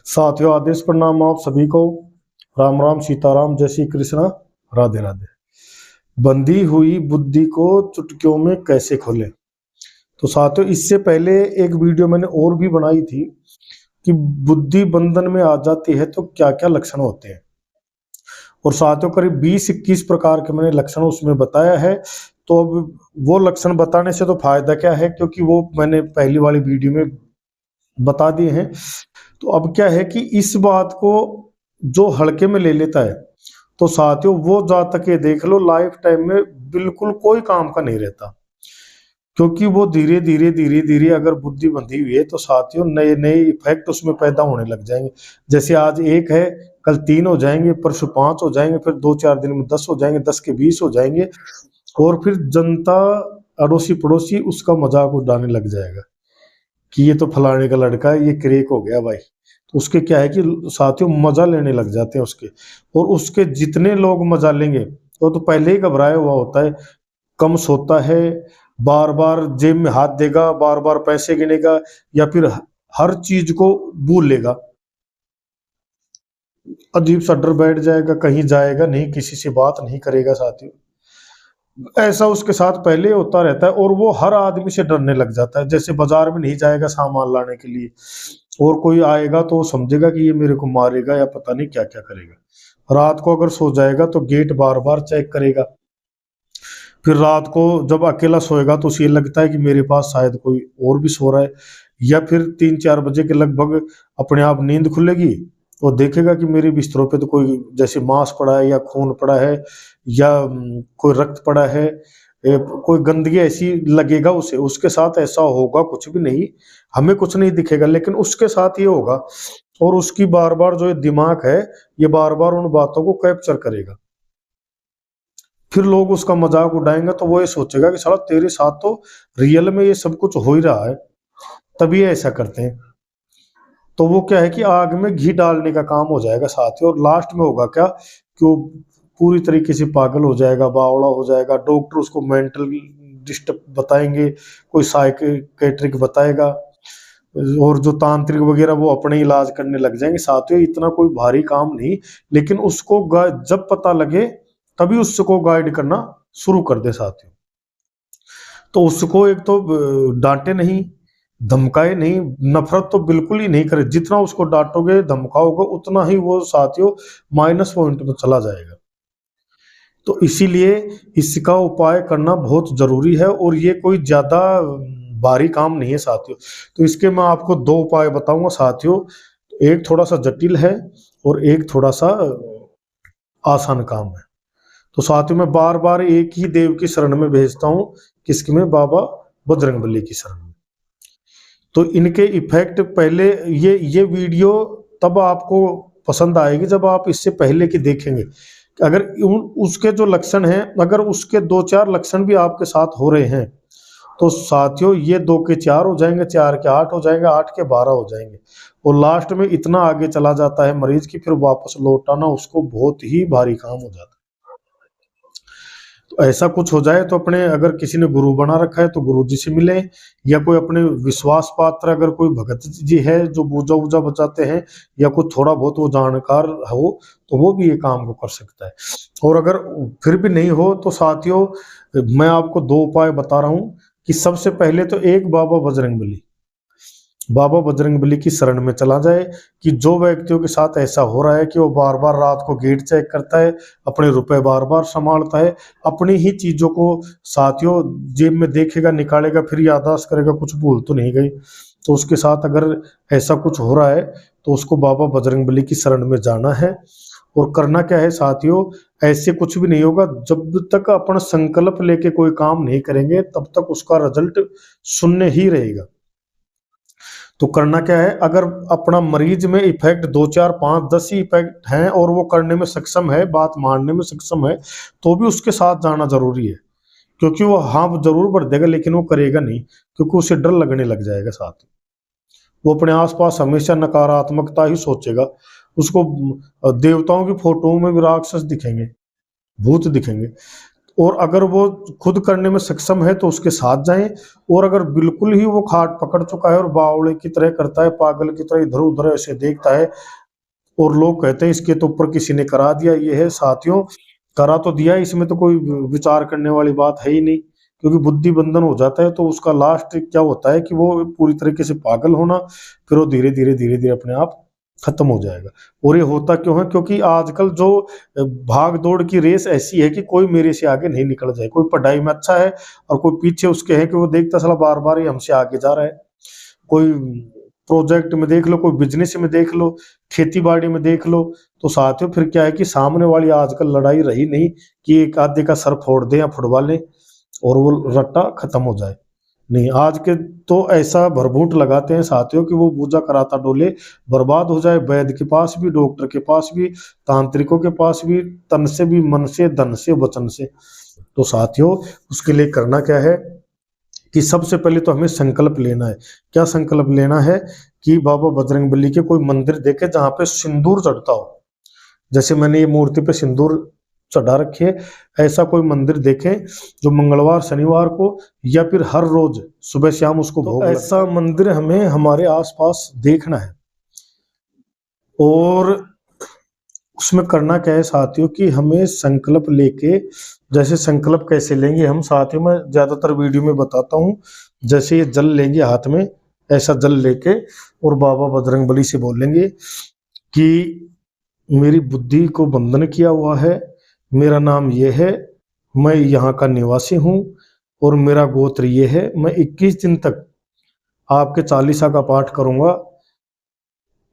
साथियों, आदेश प्रणाम आप सभी को। राम राम, सीताराम, जय श्री कृष्णा, राधे राधे। बंधी हुई बुद्धि को चुटकियों में कैसे खोलें। तो साथियों, इससे पहले एक वीडियो मैंने और भी बनाई थी कि बुद्धि बंधन में आ जाती है तो क्या क्या लक्षण होते हैं, और साथियों करीब 20-21 प्रकार के मैंने लक्षण उसमें बताया है। तो अब वो लक्षण बताने से तो फायदा क्या है, क्योंकि वो मैंने पहली वाली वीडियो में बता दिए हैं। तो अब क्या है कि इस बात को जो हल्के में ले लेता है, तो साथियों वो जातक ये देख लो लाइफ टाइम में बिल्कुल कोई काम का नहीं रहता, क्योंकि वो धीरे धीरे अगर बुद्धि बंधी हुई है तो साथियों नए नए इफेक्ट उसमें पैदा होने लग जाएंगे। जैसे आज 1 है, कल 3 हो जाएंगे, परसों 5 हो जाएंगे, फिर 2-4 दिन में 10 हो जाएंगे, 10 के 20 हो जाएंगे, और फिर जनता अड़ोसी पड़ोसी उसका मजाक उड़ाने लग जाएगा कि ये तो फलाने का लड़का है, ये क्रेक हो गया भाई। तो उसके क्या है कि साथियों मजा लेने लग जाते हैं उसके, और उसके जितने लोग मजा लेंगे वो तो पहले ही घबराया हुआ होता है, कम सोता है, बार बार जेब में हाथ देगा, बार बार पैसे गिनेगा, या फिर हर चीज को भूल लेगा, अजीब सा डर बैठ जाएगा, कहीं जाएगा नहीं, किसी से बात नहीं करेगा। साथियों ऐसा उसके साथ पहले होता रहता है, और वो हर आदमी से डरने लग जाता है। जैसे बाजार में नहीं जाएगा सामान लाने के लिए, और कोई आएगा तो वो समझेगा कि ये मेरे को मारेगा या पता नहीं क्या क्या करेगा। रात को अगर सो जाएगा तो गेट बार बार चेक करेगा। फिर रात को जब अकेला सोएगा तो उसे लगता है कि मेरे पास शायद कोई और भी सो रहा है, या फिर 3-4 बजे के लगभग अपने आप नींद खुलेगी, वो देखेगा कि मेरे बिस्तरों पे तो कोई जैसे मांस पड़ा है, या खून पड़ा है, या कोई रक्त पड़ा है, कोई गंदगी ऐसी लगेगा उसे। उसके साथ ऐसा होगा कुछ भी नहीं, हमें कुछ नहीं दिखेगा, लेकिन उसके साथ ये होगा, और उसकी बार बार जो ये दिमाग है ये बार बार उन बातों को कैप्चर करेगा। फिर लोग उसका मजाक उड़ाएंगे तो वो ये सोचेगा कि साला तेरे साथ तो रियल में ये सब कुछ हो ही रहा है, तभी ऐसा करते हैं। तो वो क्या है कि आग में घी डालने का काम हो जाएगा साथियों, और लास्ट में होगा क्या कि वो पूरी तरीके से पागल हो जाएगा, बावड़ा हो जाएगा। डॉक्टर उसको मेंटल डिस्टर्ब बताएंगे, कोई साइकेट्रिक बताएगा, और जो तांत्रिक वगैरह वो अपने इलाज करने लग जाएंगे। साथियों इतना कोई भारी काम नहीं, लेकिन उसको जब पता लगे तभी उसको गाइड करना शुरू कर दे साथियों। तो उसको एक तो डांटे नहीं, धमकाए नहीं, नफरत तो बिल्कुल ही नहीं करे। जितना उसको डांटोगे धमकाओगे उतना ही वो साथियों माइनस पॉइंट में चला जाएगा। तो इसीलिए इसका उपाय करना बहुत जरूरी है, और ये कोई ज्यादा भारी काम नहीं है साथियों। तो इसके मैं आपको 2 उपाय बताऊंगा साथियों। एक थोड़ा सा जटिल है और एक थोड़ा सा आसान काम है। तो साथियों मैं बार बार एक ही देव की शरण में भेजता हूँ, किसकी में? बाबा बजरंगबली की शरण में। तो इनके इफेक्ट पहले ये वीडियो तब आपको पसंद आएगी जब आप इससे पहले की देखेंगे। अगर उसके जो लक्षण हैं, अगर उसके 2-4 लक्षण भी आपके साथ हो रहे हैं, तो साथियों ये 2 के 4 हो जाएंगे, 4 के 8 हो जाएंगे, 8 के 12 हो जाएंगे, और लास्ट में इतना आगे चला जाता है मरीज की फिर वापस लौटाना उसको बहुत ही भारी काम हो जाता है। तो ऐसा कुछ हो जाए तो अपने, अगर किसी ने गुरु बना रखा है तो गुरु जी से मिले, या कोई अपने विश्वास पात्र अगर कोई भगत जी है जो पूजा वूजा बचाते हैं, या कुछ थोड़ा बहुत वो जानकार हो, तो वो भी ये काम को कर सकता है। और अगर फिर भी नहीं हो तो साथियों मैं आपको 2 उपाय बता रहा हूँ कि सबसे पहले तो एक बाबा बजरंगबली की शरण में चला जाए। कि जो व्यक्तियों के साथ ऐसा हो रहा है कि वो बार बार रात को गेट चेक करता है, अपने रुपए बार बार संभालता है, अपनी ही चीजों को साथियों जेब में देखेगा, निकालेगा, फिर याददाश्त करेगा कुछ भूल तो नहीं गई, तो उसके साथ अगर ऐसा कुछ हो रहा है तो उसको बाबा बजरंगबली की शरण में जाना है। और करना क्या है साथियों, ऐसे कुछ भी नहीं होगा जब तक अपन संकल्प लेके कोई काम नहीं करेंगे, तब तक उसका रिजल्ट शून्य ही रहेगा। तो करना क्या है, अगर अपना मरीज में इफेक्ट 2-4-5-10 ही इफेक्ट हैं और वो करने में सक्षम है, बात मानने में सक्षम है, तो भी उसके साथ जाना जरूरी है। क्योंकि वो हाँ जरूर बढ़ देगा लेकिन वो करेगा नहीं, क्योंकि उसे डर लगने लग जाएगा। साथ वो अपने आसपास हमेशा नकारात्मकता ही सोचेगा। उसको देवताओं की फोटो में भी राक्षस दिखेंगे, भूत दिखेंगे। और अगर वो खुद करने में सक्षम है तो उसके साथ जाएं, और अगर बिल्कुल ही वो खाट पकड़ चुका है और बावड़े की तरह करता है, पागल की तरह इधर उधर ऐसे देखता है, और लोग कहते हैं इसके तो ऊपर किसी ने करा दिया, ये है साथियों, करा तो दिया, इसमें तो कोई विचार करने वाली बात है ही नहीं, क्योंकि बुद्धि बंधन हो जाता है तो उसका लास्ट क्या होता है कि वो पूरी तरीके से पागल होना, फिर वो धीरे धीरे धीरे धीरे अपने आप खत्म हो जाएगा। और ये होता क्यों है? क्योंकि आजकल जो भाग दौड़ की रेस ऐसी है कि कोई मेरे से आगे नहीं निकल जाए, कोई पढ़ाई में अच्छा है और कोई पीछे उसके है कि वो देखता चला बार बार ही हमसे आगे जा रहा है, कोई प्रोजेक्ट में देख लो, कोई बिजनेस में देख लो, खेती बाड़ी में देख लो। तो साथियों फिर क्या है कि सामने वाली आजकल लड़ाई रही नहीं कि एक आधे का सर फोड़ दे या फुड़वा ले और वो रट्टा खत्म हो जाए, नहीं, आज के तो ऐसा भरभूट लगाते हैं साथियों कि वो पूजा कराता डोले बर्बाद हो जाए, वैद्य के पास भी, डॉक्टर के पास भी, तांत्रिकों के पास भी, तन से भी, मन से, धन से, वचन से। तो साथियों उसके लिए करना क्या है कि सबसे पहले तो हमें संकल्प लेना है। क्या संकल्प लेना है? कि बाबा बजरंगबली के कोई मंदिर देखे जहां पे सिंदूर चढ़ता हो, जैसे मैंने ये मूर्ति पे सिंदूर चढ़ा रखी है, ऐसा कोई मंदिर देखें जो मंगलवार शनिवार को या फिर हर रोज सुबह शाम उसको भोग लगता है। ऐसा मंदिर हमें हमारे आसपास देखना है। और उसमें करना क्या है साथियों कि हमें संकल्प लेके, जैसे संकल्प कैसे लेंगे हम साथियों, मैं ज्यादातर वीडियो में बताता हूँ। जैसे ये जल लेंगे हाथ में, ऐसा जल लेके और बाबा बजरंगबली से बोलेंगे कि मेरी बुद्धि को बंधन किया हुआ है, मेरा नाम ये है, मैं यहाँ का निवासी हूँ और मेरा गोत्र ये है, मैं 21 दिन तक आपके चालीसा का पाठ करूंगा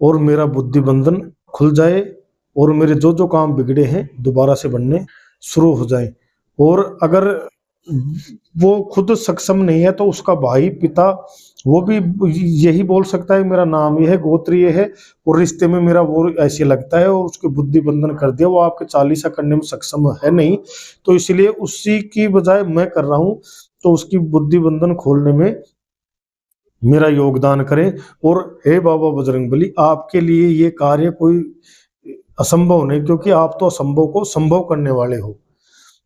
और मेरा बुद्धि बंधन खुल जाए और मेरे जो जो काम बिगड़े हैं दोबारा से बनने शुरू हो जाए। और अगर वो खुद सक्षम नहीं है तो उसका भाई, पिता, वो भी यही बोल सकता है मेरा नाम ये है, गोत्र ये है और रिश्ते में मेरा वो ऐसे लगता है, और उसके बुद्धि बंधन कर दिया, वो आपके चालीसा करने में सक्षम है नहीं, तो इसलिए उसी की बजाय मैं कर रहा हूँ, तो उसकी बुद्धि बंधन खोलने में मेरा योगदान करें। और हे बाबा बजरंगबली, आपके लिए ये कार्य कोई असंभव नहीं, क्योंकि आप तो असंभव को संभव करने वाले हो।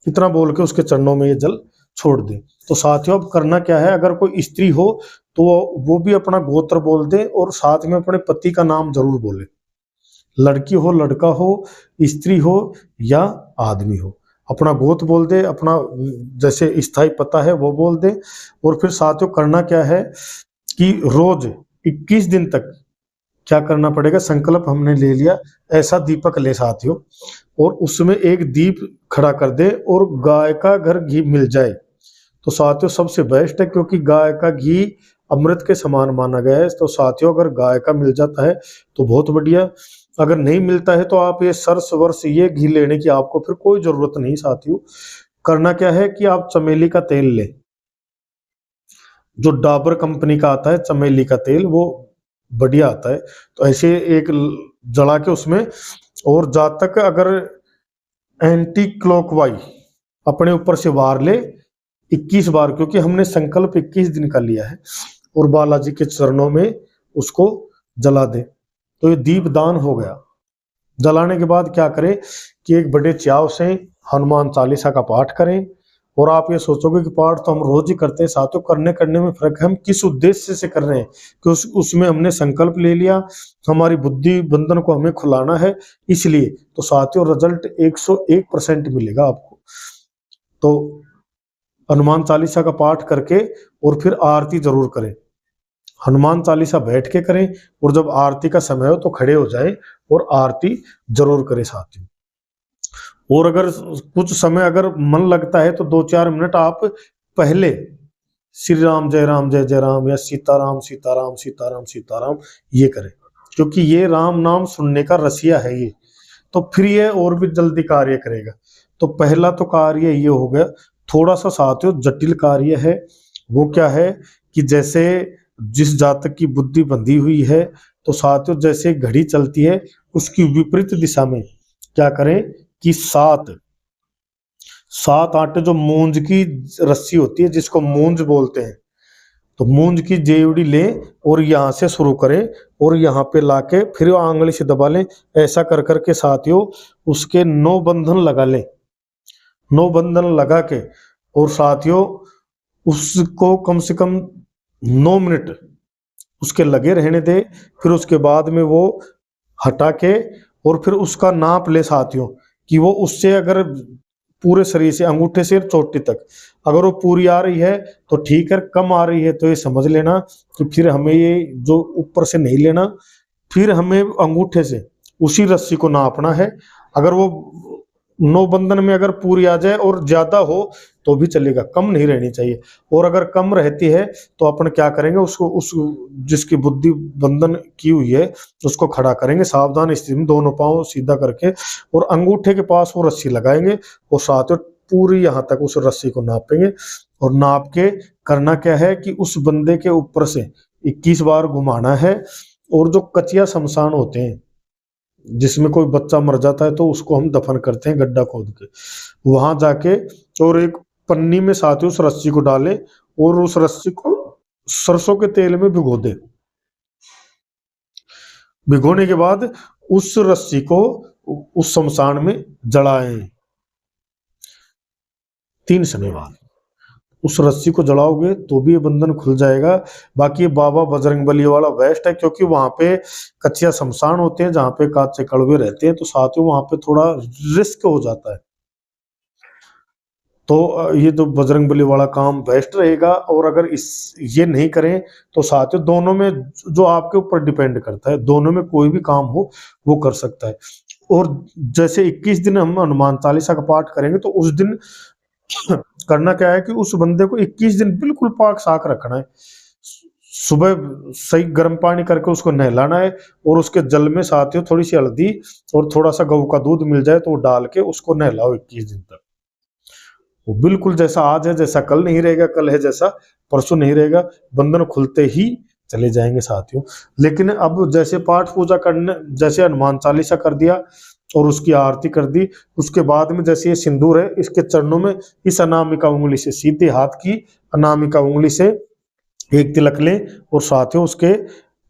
इतना बोल के उसके चरणों में ये जल छोड़ दे। तो साथियों अब करना क्या है, अगर कोई स्त्री हो तो वो भी अपना गोत्र बोल दे और साथ में अपने पति का नाम जरूर बोले, लड़की हो, लड़का हो, स्त्री हो या आदमी हो, अपना गोत्र बोल दे, अपना जैसे स्थायी पता है वो बोल दे। और फिर साथियों करना क्या है कि रोज 21 दिन तक क्या करना पड़ेगा, संकल्प हमने ले लिया, ऐसा दीपक ले साथियों और उसमें एक दीप खड़ा कर दे और गाय का घर घी मिल जाए तो साथियों सबसे बेस्ट है, क्योंकि गाय का घी अमृत के समान माना गया है। तो साथियों अगर गाय का मिल जाता है तो बहुत बढ़िया, अगर नहीं मिलता है तो आप ये सरस वर्ष ये घी लेने की आपको फिर कोई जरूरत नहीं। साथियों करना क्या है कि आप चमेली का तेल ले, जो डाबर कंपनी का आता है चमेली का तेल, वो बढ़िया आता है, तो ऐसे एक जला के उसमें, और जब तक अगर एंटी क्लॉकवाइज अपने ऊपर से वार ले 21 बार, क्योंकि हमने संकल्प 21 दिन का लिया है, और बालाजी के चरणों में उसको जला दे। तो ये दीप दान हो गया। जलाने के बाद क्या करें कि एक बड़े चाव से हनुमान चालीसा का पाठ करें। और आप ये सोचोगे कि पाठ तो हम रोज ही करते हैं, साथियों करने में फर्क है, हम किस उद्देश्य से कर रहे हैं कि उसमें हमने संकल्प ले लिया, हमारी बुद्धि बंधन को हमें खुलाना है, इसलिए तो साथियों रिजल्ट 101% मिलेगा आपको। तो हनुमान चालीसा का पाठ करके और फिर आरती जरूर करें, हनुमान चालीसा बैठ के करें, और जब आरती का समय हो तो खड़े हो जाए और आरती जरूर करें साथियों। और अगर कुछ समय अगर मन लगता है तो 2-4 मिनट आप पहले श्री राम जय जय राम या सीताराम सीताराम सीताराम सीताराम ये करें, क्योंकि ये राम नाम सुनने का रसिया है ये, तो फिर ये और भी जल्दी कार्य करेगा। तो पहला तो कार्य ये हो गया। थोड़ा सा साथियों जटिल कार्य है, वो क्या है कि जैसे जिस जातक की बुद्धि बंधी हुई है, तो साथियों जैसे घड़ी चलती है उसकी विपरीत दिशा में क्या करें कि 7 आटे जो मूंज की रस्सी होती है जिसको मूंज बोलते हैं, तो मूंज की जेवड़ी लें और यहाँ से शुरू करें और यहाँ पे लाके फिर आंगली से दबा लें, ऐसा कर करके साथियों उसके 9 बंधन लगा लें। नौ बंधन लगा के और साथियों उसको कम से कम 9 मिनट उसके लगे रहने दे। फिर उसके बाद में वो हटा के और फिर उसका नाप ले साथियों कि वो उससे अगर पूरे शरीर से अंगूठे से चोटी तक अगर वो पूरी आ रही है तो ठीक है, कम आ रही है तो ये समझ लेना कि फिर हमें ये जो ऊपर से नहीं लेना, फिर हमें अंगूठे से उसी रस्सी को नापना है। अगर वो 9 बंधन में अगर पूरी आ जाए और ज्यादा हो तो भी चलेगा, कम नहीं रहनी चाहिए। और अगर कम रहती है तो अपन क्या करेंगे, उसको उस जिसकी बुद्धि बंधन की हुई है उसको खड़ा करेंगे सावधान स्थिति में, दोनों पांव सीधा करके, और अंगूठे के पास वो रस्सी लगाएंगे और साथ में पूरी यहां तक उस रस्सी को नापेंगे। और नाप के करना क्या है कि उस बंदे के ऊपर से 21 बार घुमाना है। और जो कचिया शमशान होते हैं जिसमें कोई बच्चा मर जाता है तो उसको हम दफन करते हैं गड्ढा खोद के, वहां जाके और एक पन्नी में साथ ही उस रस्सी को डाले और उस रस्सी को सरसों के तेल में भिगो दे। भिगोने के बाद उस रस्सी को उस शमशान में जलाएं 3 शनिवार। उस रस्सी को जलाओगे तो भी ये बंधन खुल जाएगा। बाकी ये बाबा बजरंगबली वाला बेस्ट है, क्योंकि वहां पे कच्चिया शमशान होते हैं जहां पे काचे कड़वे रहते हैं, तो साथ ही वहां पे थोड़ा रिस्क हो जाता है। तो ये तो बजरंगबली वाला काम बेस्ट रहेगा। और अगर इस ये नहीं करें तो साथियों दोनों में जो आपके ऊपर डिपेंड करता है, दोनों में कोई भी काम हो वो कर सकता है। और जैसे 21 दिन हम हनुमान चालीसा का पाठ करेंगे तो उस दिन करना क्या है कि उस बंदे को 21 दिन बिल्कुल पाक साक रखना है। सुबह सही गर्म पानी करके उसको नहलाना है और उसके जल में साथियों थोड़ी सी हल्दी और थोड़ा सा गऊ का दूध मिल जाए तो वो डाल के उसको नहलाओ 21 दिन तक। वो बिल्कुल जैसा आज है, जैसा कल नहीं रहेगा, कल है जैसा परसों नहीं रहेगा, बंधन खुलते ही चले जाएंगे साथियों। लेकिन अब जैसे पाठ पूजा करने, जैसे हनुमान चालीसा कर दिया और उसकी आरती कर दी, उसके बाद में जैसे ये सिंदूर है इसके चरणों में इस अनामिका उंगली से, सीधे हाथ की अनामिका उंगली से एक तिलक लें और साथियों उसके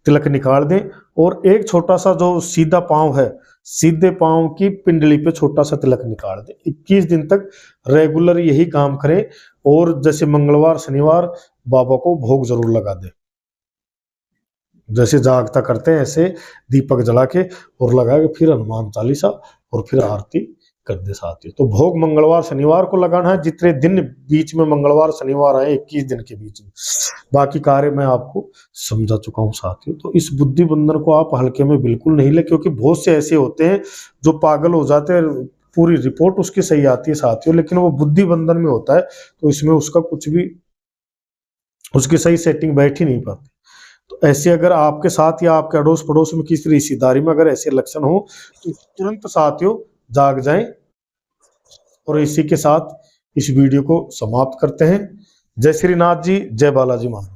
तिलक निकाल दें। और एक छोटा सा जो सीधा पांव है, सीधे पांव की पिंडली पे छोटा सा तिलक निकाल दें। 21 दिन तक रेगुलर यही काम करें। और जैसे मंगलवार शनिवार बाबा को भोग जरूर लगा दें, जैसे जागता करते हैं ऐसे दीपक जला के और लगा के फिर हनुमान चालीसा और फिर आरती कर दे साथियों। तो भोग मंगलवार शनिवार को लगाना है, जितने दिन बीच में मंगलवार शनिवार आए 21 दिन के बीच में। बाकी कार्य मैं आपको समझा चुका हूँ साथियों। तो इस बुद्धि बंधन को आप हल्के में बिल्कुल नहीं ले, क्योंकि बहुत से ऐसे होते हैं जो पागल हो जाते हैं, पूरी रिपोर्ट उसकी सही आती है साथियों, लेकिन वो बुद्धि बंधन में होता है तो इसमें उसका कुछ भी, उसकी सही सेटिंग बैठ ही नहीं पाती। तो ऐसे अगर आपके साथ या आपके अड़ोस पड़ोस में किसी रिश्तेदारी में अगर ऐसे लक्षण हो तो तुरंत साथियों जाग जाएं। और इसी के साथ इस वीडियो को समाप्त करते हैं। जय श्रीनाथ जी, जय बालाजी महाराज।